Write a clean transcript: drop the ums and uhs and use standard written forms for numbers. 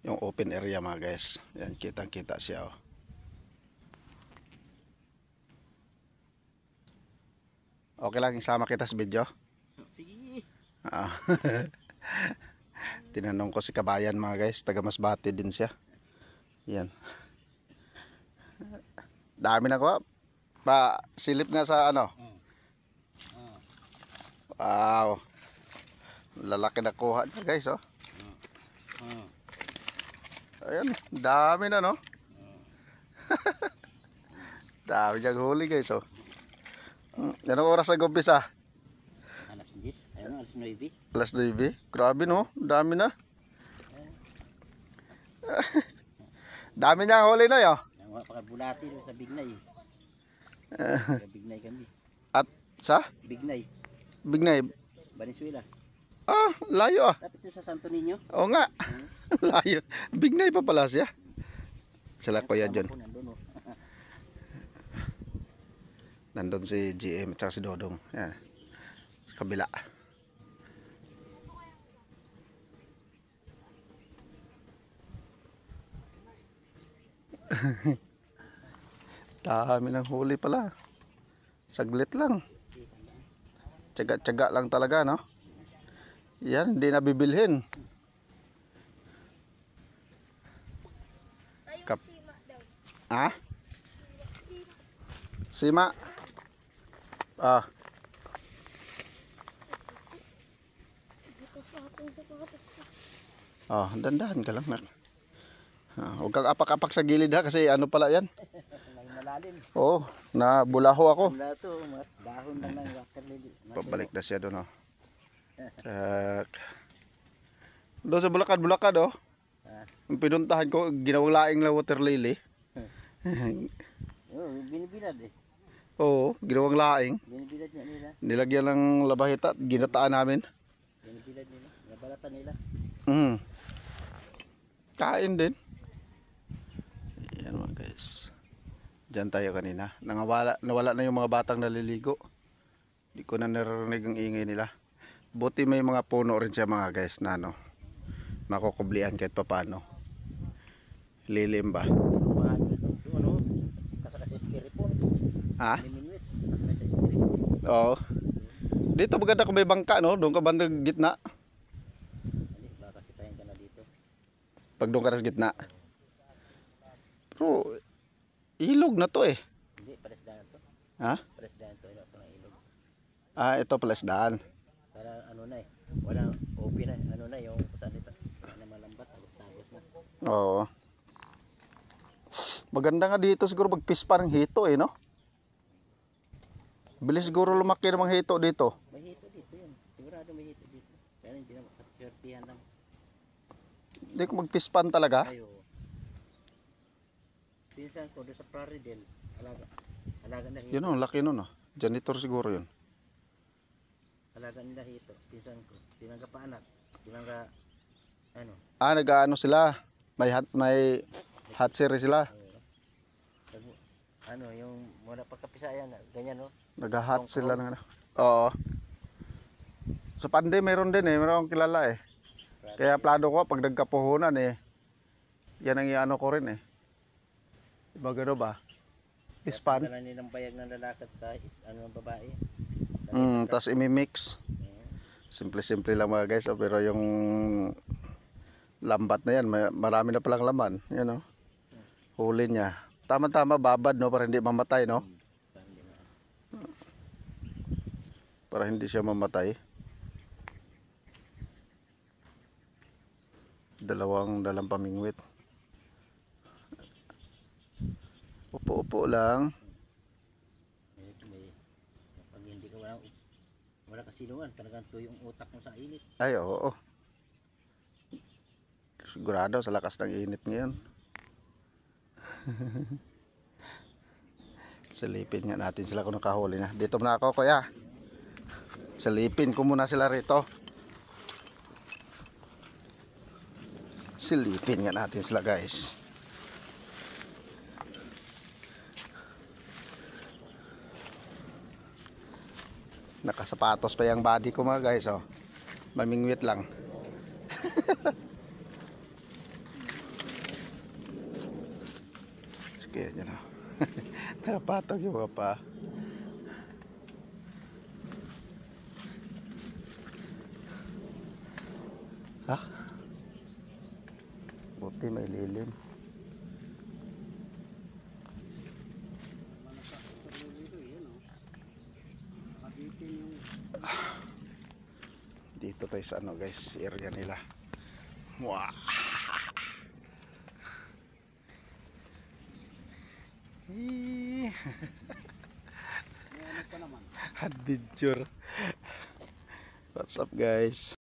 Yung open area mga guys. Yan, kitang kita siya oh. Okay lang isama kita sa video? Sige. Ah. Tinanong ko si Kabayan mga guys, taga Masbate din siya. Yan. Dami na ko. Pa silip nga sa ano. Wow. Lalaki na kuha niya guys oh. Ayan, dami na no. Dami niyang huli guys oh. Anong oras nag-umpisa? Alas 10, ayun, alas 9. Alas 9. Grabe no, dami na. Dami niyang huli no yo. Nang pakabulati sa Bignay. Bignay kami. At sa? Bignay, Bignay. Venezuela. Ah, layo ah. Dapat yung sa Santo Niño. Oo nga. Layo. Bignay pa pala siya. Sila Kuya John. Nandun, oh. Nandun si GM at saka si Dodong. Yan. Sa kabila. Dami ng huli pala. Saglit lang. Tsaga-tsaga lang talaga, no? Yan, hindi na bibilhin. Kap ah? Sima? Ah. Oh, dandahan ka lang, Mer. Huwag kang apak-apak sa gilid ha, kasi ano pala yan? Malalim. Oo, nabulaho ako. Wala to, dahon lang ng water lily. Pabalik na siya doon, oh. Tsak. Doon sa bulakad-bulakad, oh. Yung pinuntahan ko, ginawang laing na water lily. Oh, binibilad eh. Oo, ginawang laing. Binibilad niya nila. Nilagyan ng labahita at ginataan namin. Binibilad nila. Nabalatan nila. Kain din. Ayan mga guys. Diyan tayo kanina. Nawala na yung mga batang naliligo. Hindi ko na narinig ang ingay nila. Buti may mga puno rin siya mga guys na ano, makukublian kahit papano. Lilim ba? Ano? Kasaka sa styrofoam. Ha? Minuit. Kasaka sa styrofoam. Oo. Dito maganda kung may bangka, no? Doon ka bandang gitna. Hindi, baka sitahin ka na dito. Pag doon ka sa gitna. Pero ilog na to eh. Hindi, paresdahan to. Ha? Paresdahan to. Ito ng ilog. Ah, ito palasdaan. Para ano na eh. Walang open na. Ano na yung saan ito. Na malambat. Tagot na. Oo. Maganda nga dito siguro magpispa ng hito eh, no? Bilis siguro lumaki ng mga hito dito. May hito dito yun. Sigurado may hito dito. Kaya hindi na makaswertihan lang. Hindi ko magpispan talaga. Ayo. Pinsan ko doon sa Praridel. Alaga. Alaga na hito. Yun o, laki nun ah. Janitor siguro yun. Alaga nila hito. Pinsan ko. Tinangga pa anak. Tinangga ano. Ah, nag-ano sila. May hatchery sila. Ano yung muna pagkapisayan. Ganyan no. Nag-hatch sila ng ano. Oo. Sa Panday meron din eh. Meron akong kilala eh. Kaya plano ko pag nagkapuhunan eh. Yan ang iano ko rin eh. Diba gano ba? Pispan. Kaya nilang bayag ng lalaki sa ano ng babae. Tapos imimix. Simple-simple lang mga guys. Pero yung lambat na yan, marami na palang laman. Yan o. Huli niya. Tama-tama babad no, para hindi mamatay no. Para hindi siya mamatay. Dalang pamingwit. Upo-upo lang. Pag hindi ka wala kasilungan, talagang tuyong utak mo sa init. Ay oo. Sigurado sa lakas ng init ngayon. Silipin nga natin sila kung nakahuli na. Dito na ako kuya. Silipin ko muna sila rito. Silipin nga natin sila guys. Nakasapatos pa yung body ko mga guys oh. Mamingwit lang. Kaya nyo na. Nakapatog yung mga paa. Ha? Buti may lilim. Dito tayo sa ano guys, area nila. Wow! Adventure. What's up guys?